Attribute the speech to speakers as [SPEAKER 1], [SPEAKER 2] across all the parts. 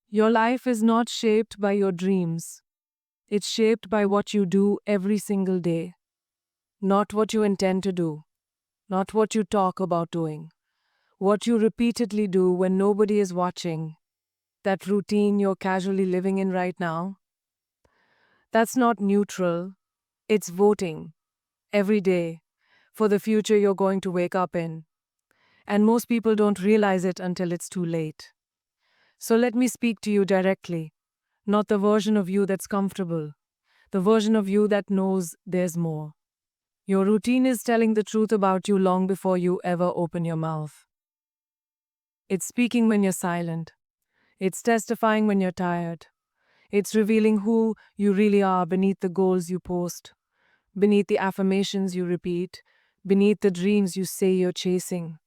[SPEAKER 1] Your life is not shaped by your dreams. It's shaped by what you do every single day, not what you intend to do, not what you talk about doing, what you repeatedly do when nobody is watching. That routine you're casually living in right now, that's not neutral. It's voting every day for the future you're going to wake up in. And most people don't realize it until it's too late. So let me speak to you directly, not the version of you that's comfortable, the version of you that knows there's more. Your routine is telling the truth about you long before you ever open your mouth. It's speaking when you're silent. It's testifying when you're tired. It's revealing who you really are beneath the goals you post, beneath the affirmations you repeat, beneath the dreams you say you're chasing.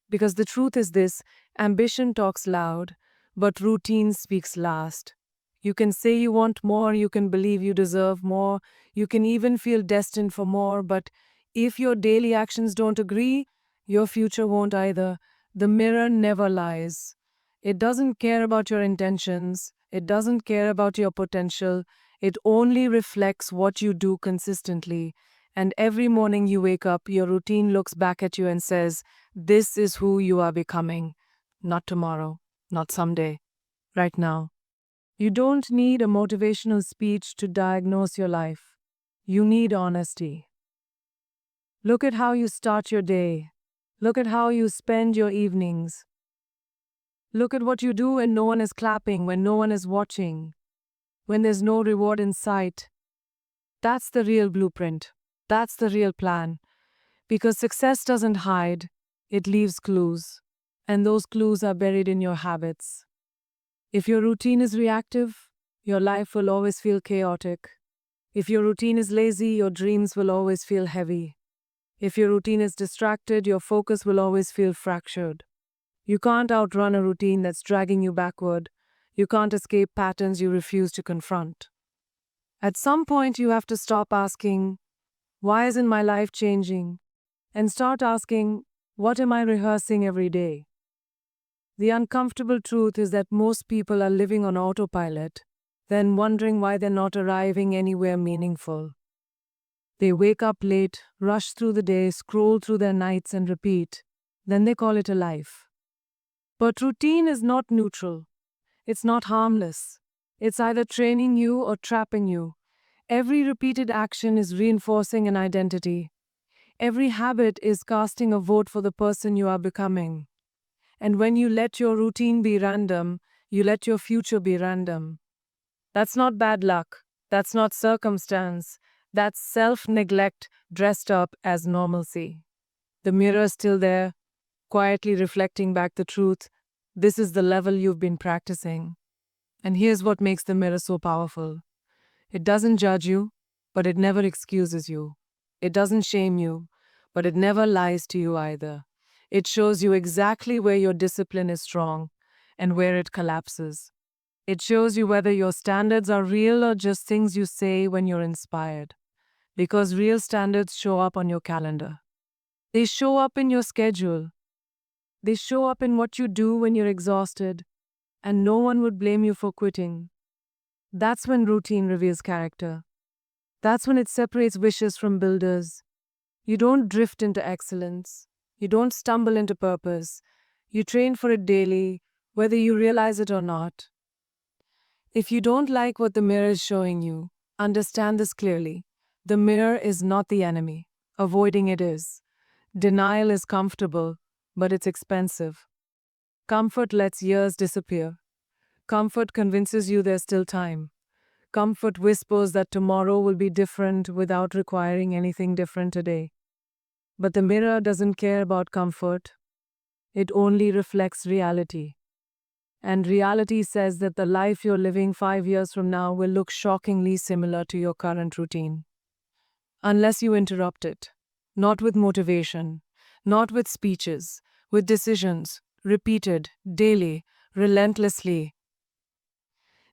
[SPEAKER 1] Because the truth is this: ambition talks loud, but routine speaks last. You can say you want more, you can believe you deserve more, you can even feel destined for more, but if your daily actions don't agree, your future won't either. The mirror never lies. It doesn't care about your intentions, it doesn't care about your potential, it only reflects what you do consistently. And every morning you wake up, your routine looks back at you and says, "This is who you are becoming." Not tomorrow, not someday, right now. You don't need a motivational speech to diagnose your life. You need honesty. Look at how you start your day. Look at how you spend your evenings. Look at what you do when no one is clapping, when no one is watching, when there's no reward in sight. That's the real blueprint. That's the real plan. Because success doesn't hide, it leaves clues. And those clues are buried in your habits. If your routine is reactive, your life will always feel chaotic. If your routine is lazy, your dreams will always feel heavy. If your routine is distracted, your focus will always feel fractured. You can't outrun a routine that's dragging you backward. You can't escape patterns you refuse to confront. At some point, you have to stop asking, "Why isn't my life changing?" and start asking, "What am I rehearsing every day?" The uncomfortable truth is that most people are living on autopilot, then wondering why they're not arriving anywhere meaningful. They wake up late, rush through the day, scroll through their nights, and repeat. Then they call it a life. But routine is not neutral. It's not harmless. It's either training you or trapping you. Every repeated action is reinforcing an identity. Every habit is casting a vote for the person you are becoming. And when you let your routine be random, you let your future be random. That's not bad luck. That's not circumstance. That's self-neglect dressed up as normalcy. The mirror is still there, quietly reflecting back the truth. This is the level you've been practicing. And here's what makes the mirror so powerful. It doesn't judge you, but it never excuses you. It doesn't shame you, but it never lies to you either. It shows you exactly where your discipline is strong and where it collapses. It shows you whether your standards are real or just things you say when you're inspired. Because real standards show up on your calendar. They show up in your schedule. They show up in what you do when you're exhausted, and no one would blame you for quitting. That's when routine reveals character. That's when it separates wishes from builders. You don't drift into excellence. You don't stumble into purpose. You train for it daily, whether you realize it or not. If you don't like what the mirror is showing you, understand this clearly. The mirror is not the enemy. Avoiding it is. Denial is comfortable, but it's expensive. Comfort lets years disappear. Comfort convinces you there's still time. Comfort whispers that tomorrow will be different without requiring anything different today. But the mirror doesn't care about comfort. It only reflects reality. And reality says that the life you're living 5 years from now will look shockingly similar to your current routine. Unless you interrupt it. Not with motivation, not with speeches, with decisions, repeated, daily, relentlessly.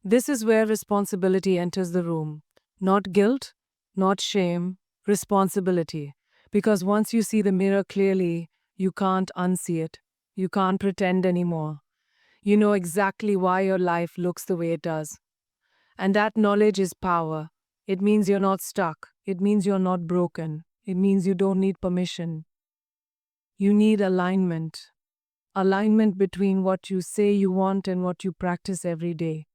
[SPEAKER 1] This is where responsibility enters the room. Not guilt, not shame, responsibility. Because once you see the mirror clearly, you can't unsee it. You can't pretend anymore. You know exactly why your life looks the way it does. And that knowledge is power. It means you're not stuck. It means you're not broken. It means you don't need permission. You need alignment. Alignment between what you say you want and what you practice every day.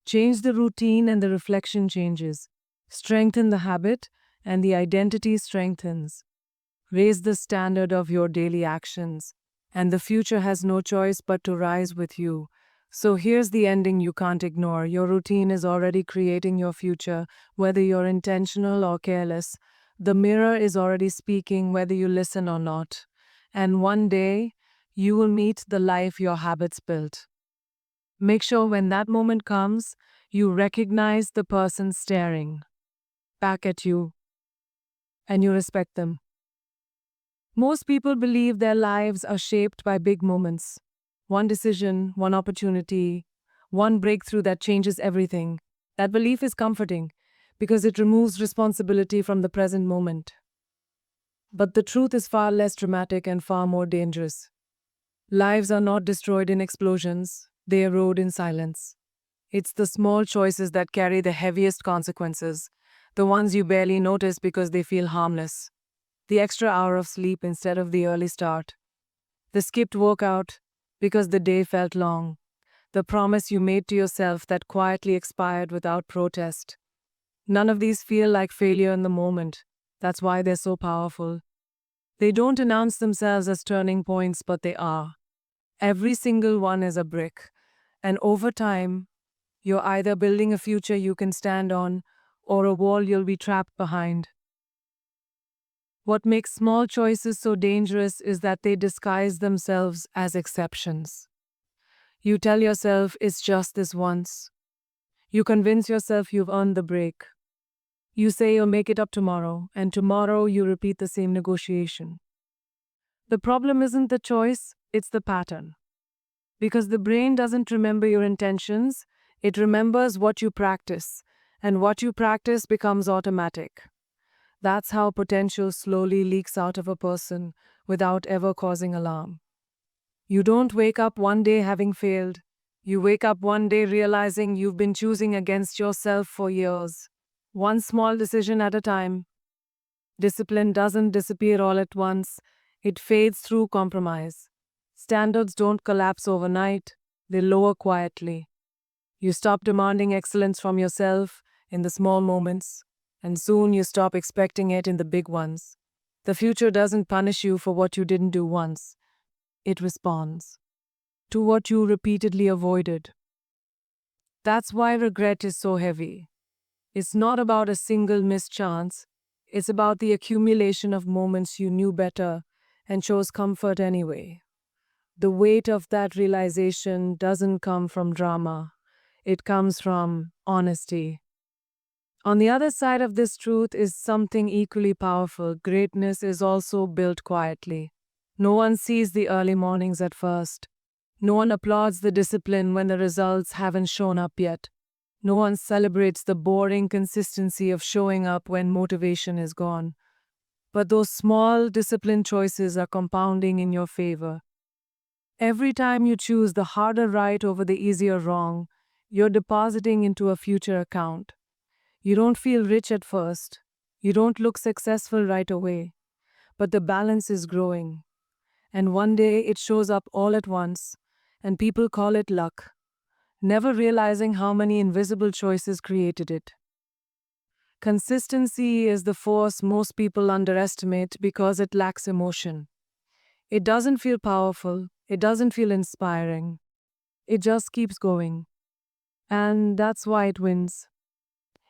[SPEAKER 1] Change the routine and the reflection changes. Strengthen the habit and the identity strengthens. Raise the standard of your daily actions, and the future has no choice but to rise with you. So here's the ending you can't ignore. Your routine is already creating your future, whether you're intentional or careless. The mirror is already speaking, whether you listen or not. And one day, you will meet the life your habits built. Make sure when that moment comes, you recognize the person staring back at you and you respect them. Most people believe their lives are shaped by big moments. One decision, one opportunity, one breakthrough that changes everything. That belief is comforting because it removes responsibility from the present moment. But the truth is far less dramatic and far more dangerous. Lives are not destroyed in explosions, they erode in silence. It's the small choices that carry the heaviest consequences, the ones you barely notice because they feel harmless. The extra hour of sleep instead of the early start, the skipped workout because the day felt long, the promise you made to yourself that quietly expired without protest. None of these feel like failure in the moment. That's why they're so powerful. They don't announce themselves as turning points, but they are. Every single one is a brick. And over time, you're either building a future you can stand on or a wall you'll be trapped behind. What makes small choices so dangerous is that they disguise themselves as exceptions. You tell yourself it's just this once. You convince yourself you've earned the break. You say you'll make it up tomorrow, and tomorrow you repeat the same negotiation. The problem isn't the choice, it's the pattern. Because the brain doesn't remember your intentions, it remembers what you practice, and what you practice becomes automatic. That's how potential slowly leaks out of a person without ever causing alarm. You don't wake up one day having failed. You wake up one day realizing you've been choosing against yourself for years. One small decision at a time. Discipline doesn't disappear all at once, it fades through compromise. Standards don't collapse overnight, they lower quietly. You stop demanding excellence from yourself in the small moments, and soon you stop expecting it in the big ones. The future doesn't punish you for what you didn't do once, it responds to what you repeatedly avoided. That's why regret is so heavy. It's not about a single missed chance, it's about the accumulation of moments you knew better and chose comfort anyway. The weight of that realization doesn't come from drama, it comes from honesty. On the other side of this truth is something equally powerful. Greatness is also built quietly. No one sees the early mornings at first. No one applauds the discipline when the results haven't shown up yet. No one celebrates the boring consistency of showing up when motivation is gone. But those small discipline choices are compounding in your favor. Every time you choose the harder right over the easier wrong, you're depositing into a future account. You don't feel rich at first. You don't look successful right away. But the balance is growing. And one day it shows up all at once, and people call it luck, never realizing how many invisible choices created it. Consistency is the force most people underestimate because it lacks emotion. It doesn't feel powerful, it doesn't feel inspiring. It just keeps going. And that's why it wins.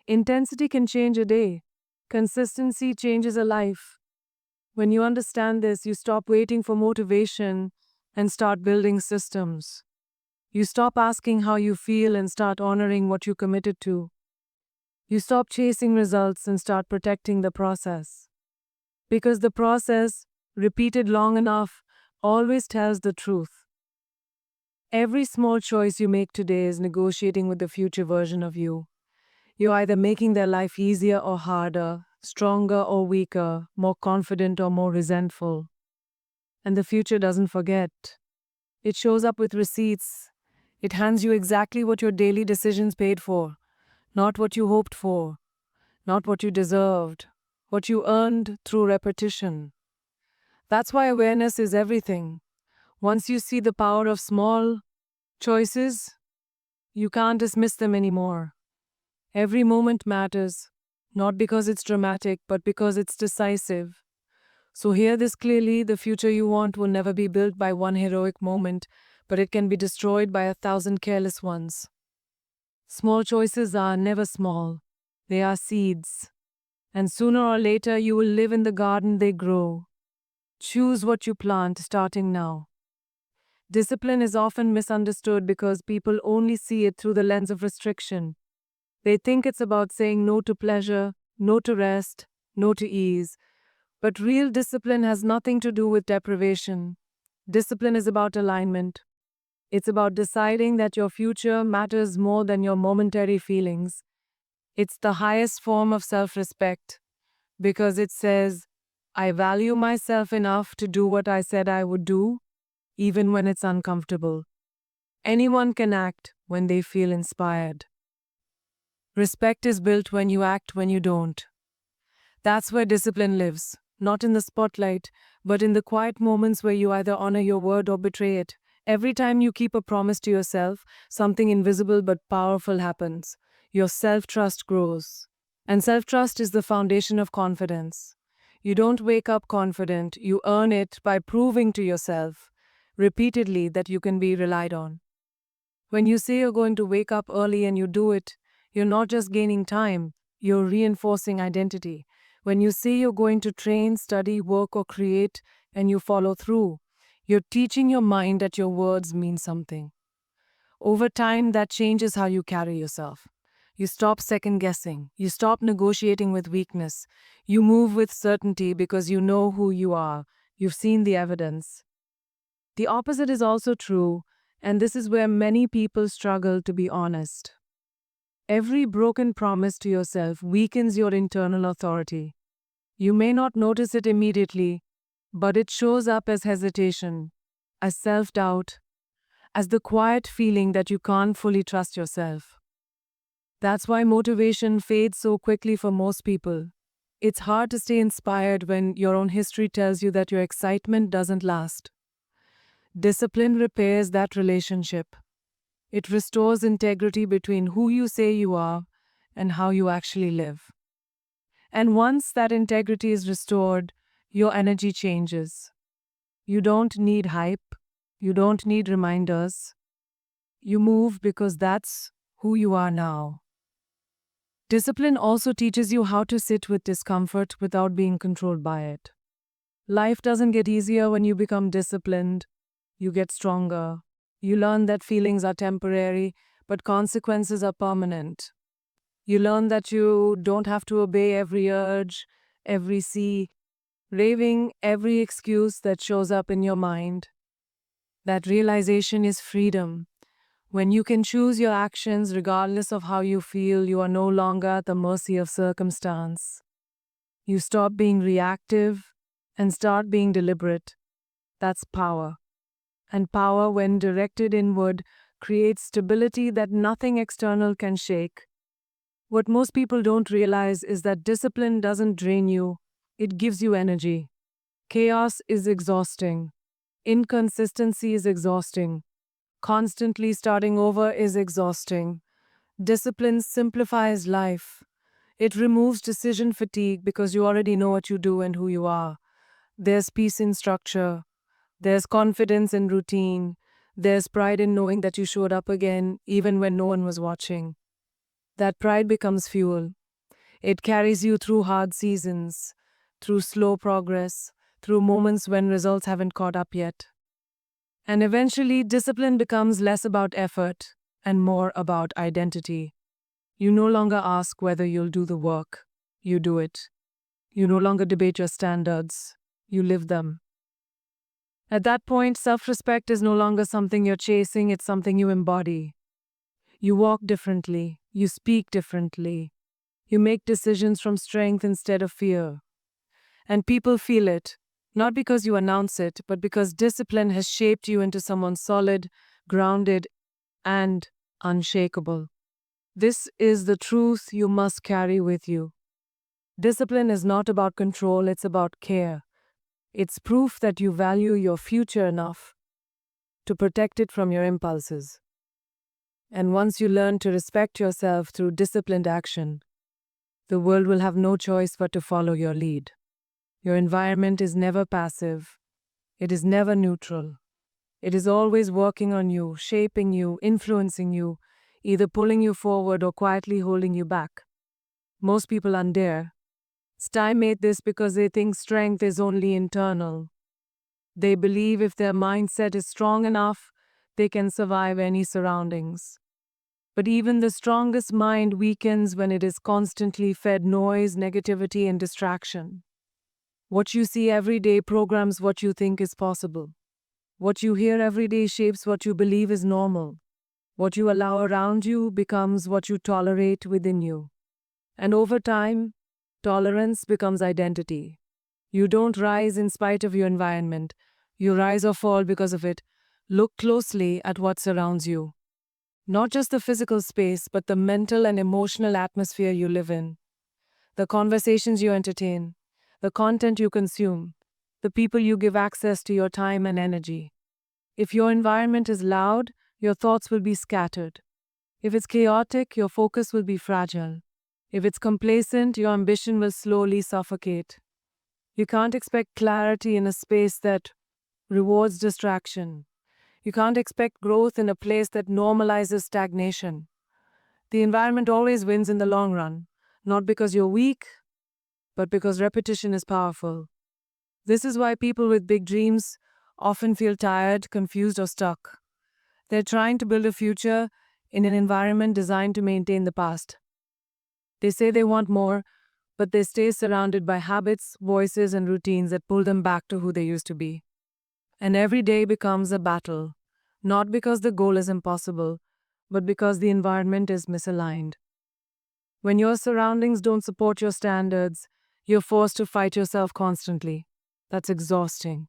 [SPEAKER 1] Intensity can change a day. Consistency changes a life. When you understand this, you stop waiting for motivation and start building systems. You stop asking how you feel and start honoring what you committed to. You stop chasing results and start protecting the process. Because the process, repeated long enough, always tells the truth. Every small choice you make today is negotiating with the future version of you. You're either making their life easier or harder, stronger or weaker, more confident or more resentful. And the future doesn't forget. It shows up with receipts. It hands you exactly what your daily decisions paid for, not what you hoped for, not what you deserved, what you earned through repetition. That's why awareness is everything. Once you see the power of small choices, you can't dismiss them anymore. Every moment matters, not because it's dramatic, but because it's decisive. So, hear this clearly: the future you want will never be built by one heroic moment, but it can be destroyed by 1,000 careless ones. Small choices are never small, they are seeds. And sooner or later, you will live in the garden they grow. Choose what you plant starting now. Discipline is often misunderstood because people only see it through the lens of restriction. They think it's about saying no to pleasure, no to rest, no to ease. But real discipline has nothing to do with deprivation. Discipline is about alignment. It's about deciding that your future matters more than your momentary feelings. It's the highest form of self respect because it says, I value myself enough to do what I said I would do, even when it's uncomfortable. Anyone can act when they feel inspired. Respect is built when you act when you don't. That's where discipline lives, not in the spotlight, but in the quiet moments where you either honor your word or betray it. Every time you keep a promise to yourself, something invisible but powerful happens. Your self trust grows. And self trust is the foundation of confidence. You don't wake up confident, you earn it by proving to yourself repeatedly that you can be relied on. When you say you're going to wake up early and you do it, you're not just gaining time, you're reinforcing identity. When you say you're going to train, study, work, or create, and you follow through, you're teaching your mind that your words mean something. Over time, that changes how you carry yourself. You stop second guessing. You stop negotiating with weakness. You move with certainty because you know who you are. You've seen the evidence. The opposite is also true, and this is where many people struggle to be honest. Every broken promise to yourself weakens your internal authority. You may not notice it immediately, but it shows up as hesitation, as self doubt, as the quiet feeling that you can't fully trust yourself. That's why motivation fades so quickly for most people. It's hard to stay inspired when your own history tells you that your excitement doesn't last. Discipline repairs that relationship. It restores integrity between who you say you are and how you actually live. And once that integrity is restored, your energy changes. You don't need hype. You don't need reminders. You move because that's who you are now. Discipline also teaches you how to sit with discomfort without being controlled by it. Life doesn't get easier when you become disciplined. You get stronger. You learn that feelings are temporary, but consequences are permanent. You learn that you don't have to obey every urge, every raving, every excuse that shows up in your mind. That realization is freedom. When you can choose your actions regardless of how you feel, you are no longer at the mercy of circumstance. You stop being reactive and start being deliberate. That's power. And power, when directed inward, creates stability that nothing external can shake. What most people don't realize is that discipline doesn't drain you, it gives you energy. Chaos is exhausting. Inconsistency is exhausting. Constantly starting over is exhausting. Discipline simplifies life. It removes decision fatigue because you already know what you do and who you are. There's peace in structure. There's confidence in routine. There's pride in knowing that you showed up again, even when no one was watching. That pride becomes fuel. It carries you through hard seasons, through slow progress, through moments when results haven't caught up yet. And eventually, discipline becomes less about effort and more about identity. You no longer ask whether you'll do the work, you do it. You no longer debate your standards, you live them. At that point, self respect is no longer something you're chasing, it's something you embody. You walk differently, you speak differently, you make decisions from strength instead of fear. And people feel it, not because you announce it, but because discipline has shaped you into someone solid, grounded, and unshakable. This is the truth you must carry with you. Discipline is not about control, it's about care. It's proof that you value your future enough to protect it from your impulses. And once you learn to respect yourself through disciplined action, the world will have no choice but to follow your lead. Your environment is never passive, it is never neutral. It is always working on you, shaping you, influencing you, either pulling you forward or quietly holding you back. Most people stymate this because they think strength is only internal. They believe if their mindset is strong enough, they can survive any surroundings. But even the strongest mind weakens when it is constantly fed noise, negativity, and distraction. What you see every day programs what you think is possible. What you hear every day shapes what you believe is normal. What you allow around you becomes what you tolerate within you. And over time, tolerance becomes identity. You don't rise in spite of your environment. You rise or fall because of it. Look closely at what surrounds you. Not just the physical space, but the mental and emotional atmosphere you live in. The conversations you entertain, the content you consume, the people you give access to your time and energy. If your environment is loud, your thoughts will be scattered. If it's chaotic, your focus will be fragile. If it's complacent, your ambition will slowly suffocate. You can't expect clarity in a space that rewards distraction. You can't expect growth in a place that normalizes stagnation. The environment always wins in the long run, not because you're weak, but because repetition is powerful. This is why people with big dreams often feel tired, confused, or stuck. They're trying to build a future in an environment designed to maintain the past. They say they want more, but they stay surrounded by habits, voices, and routines that pull them back to who they used to be. And every day becomes a battle, not because the goal is impossible, but because the environment is misaligned. When your surroundings don't support your standards, you're forced to fight yourself constantly. That's exhausting.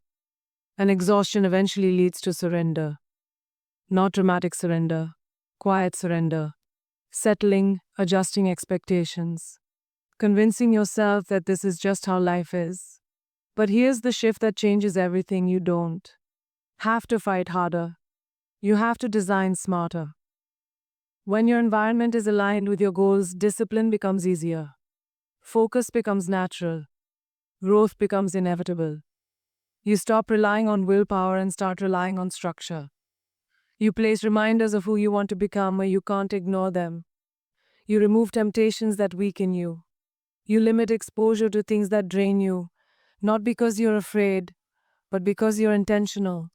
[SPEAKER 1] And exhaustion eventually leads to surrender. Not dramatic surrender, quiet surrender. Settling, adjusting expectations. Convincing yourself that this is just how life is. But here's the shift that changes everything. You don't have to fight harder. You have to design smarter. When your environment is aligned with your goals, discipline becomes easier. Focus becomes natural. Growth becomes inevitable. You stop relying on willpower and start relying on structure. You place reminders of who you want to become where you can't ignore them. You remove temptations that weaken you. You limit exposure to things that drain you, not because you're afraid, but because you're intentional.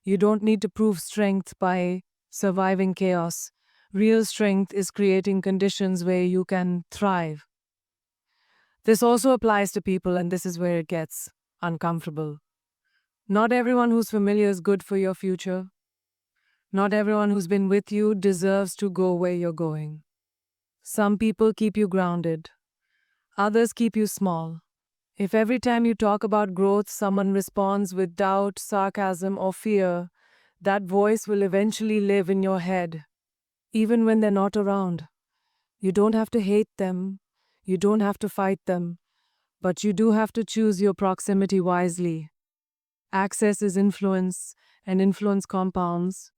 [SPEAKER 1] You don't need to prove strength by surviving chaos. Real strength is creating conditions where you can thrive. This also applies to people, and this is where it gets uncomfortable. Not everyone who's familiar is good for your future. Not everyone who's been with you deserves to go where you're going. Some people keep you grounded. Others keep you small. If every time you talk about growth, someone responds with doubt, sarcasm, or fear, that voice will eventually live in your head, even when they're not around. You don't have to hate them. You don't have to fight them. But you do have to choose your proximity wisely. Access is influence, and influence compounds.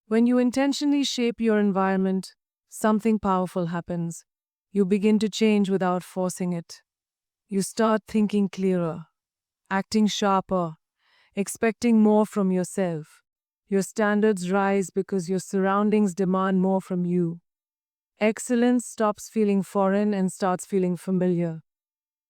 [SPEAKER 1] When you intentionally shape your environment, something powerful happens. You begin to change without forcing it. You start thinking clearer, acting sharper, expecting more from yourself. Your standards rise because your surroundings demand more from you. Excellence stops feeling foreign and starts feeling familiar.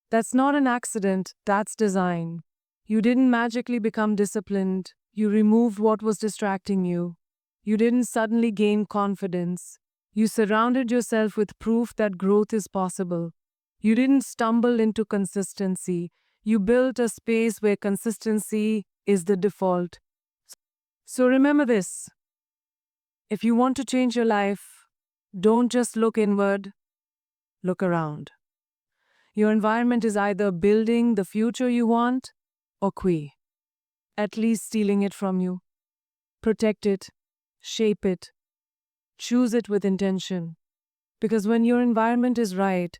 [SPEAKER 1] That's not an accident, that's design. You didn't magically become disciplined. You removed what was distracting you. You didn't suddenly gain confidence. You surrounded yourself with proof that growth is possible. You didn't stumble into consistency. You built a space where consistency is the default. So remember this. If you want to change your life, don't just look inward, look around. Your environment is either building the future you want or at least stealing it from you. Protect it, Shape it. Choose it with intention. Because when your environment is right,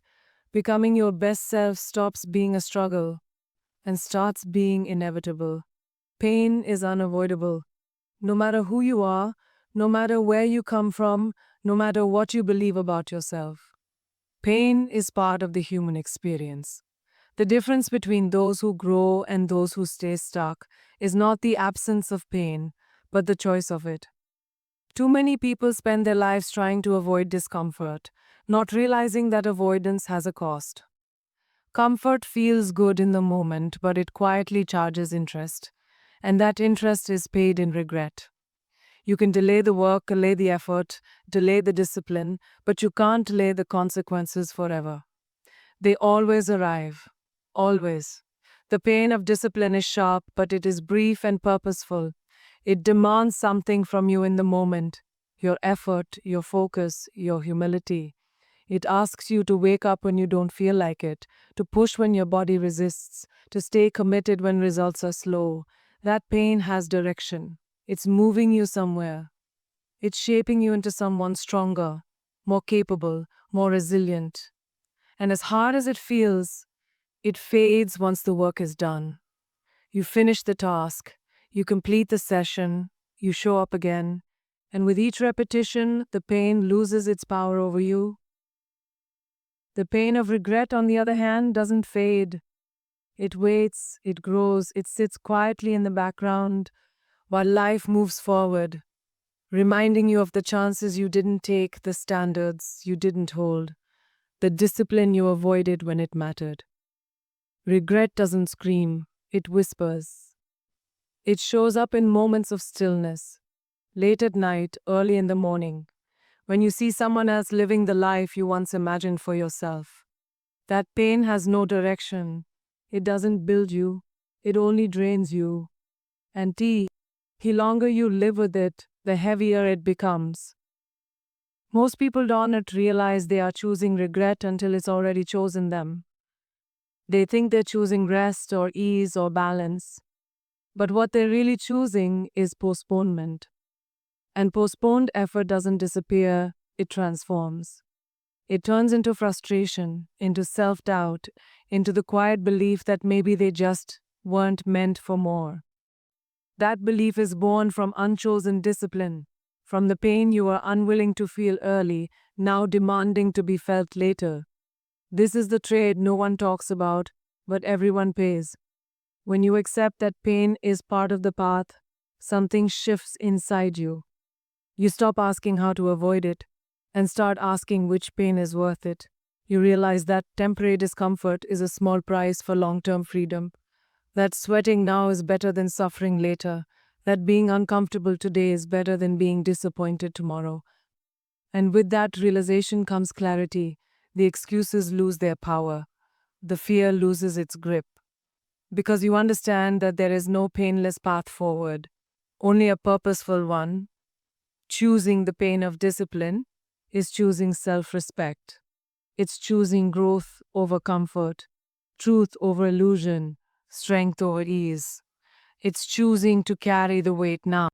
[SPEAKER 1] becoming your best self stops being a struggle and starts being inevitable. Pain is unavoidable. No matter who you are, no matter where you come from, no matter what you believe about yourself. Pain is part of the human experience. The difference between those who grow and those who stay stuck is not the absence of pain, but the choice of it. Too many people spend their lives trying to avoid discomfort, not realizing that avoidance has a cost. Comfort feels good in the moment, but it quietly charges interest, and that interest is paid in regret. You can delay the work, delay the effort, delay the discipline, but you can't delay the consequences forever. They always arrive. Always. The pain of discipline is sharp, but it is brief and purposeful. It demands something from you in the moment, your effort, your focus, your humility. It asks you to wake up when you don't feel like it, to push when your body resists, to stay committed when results are slow. That pain has direction. It's moving you somewhere. It's shaping you into someone stronger, more capable, more resilient. And as hard as it feels, it fades once the work is done. You finish the task, you complete the session, you show up again, and with each repetition, the pain loses its power over you. The pain of regret, on the other hand, doesn't fade. It waits, it grows, it sits quietly in the background while life moves forward, reminding you of the chances you didn't take, the standards you didn't hold, the discipline you avoided when it mattered. Regret doesn't scream, it whispers. It shows up in moments of stillness, late at night, early in the morning, when you see someone else living the life you once imagined for yourself. That pain has no direction. It doesn't build you, it only drains you. And the longer you live with it, the heavier it becomes. Most people don't realize they are choosing regret until it's already chosen them. They think they're choosing rest or ease or balance. But what they're really choosing is postponement. And postponed effort doesn't disappear, it transforms. It turns into frustration, into self doubt, into the quiet belief that maybe they just weren't meant for more. That belief is born from unchosen discipline, from the pain you were unwilling to feel early, now demanding to be felt later. This is the trade no one talks about, but everyone pays. When you accept that pain is part of the path, something shifts inside you. You stop asking how to avoid it and start asking which pain is worth it. You realize that temporary discomfort is a small price for long term freedom, that sweating now is better than suffering later, that being uncomfortable today is better than being disappointed tomorrow. And with that realization comes clarity. The excuses lose their power, the fear loses its grip. Because you understand that there is no painless path forward, only a purposeful one. Choosing the pain of discipline is choosing self respect. It's choosing growth over comfort, truth over illusion, strength over ease. It's choosing to carry the weight now.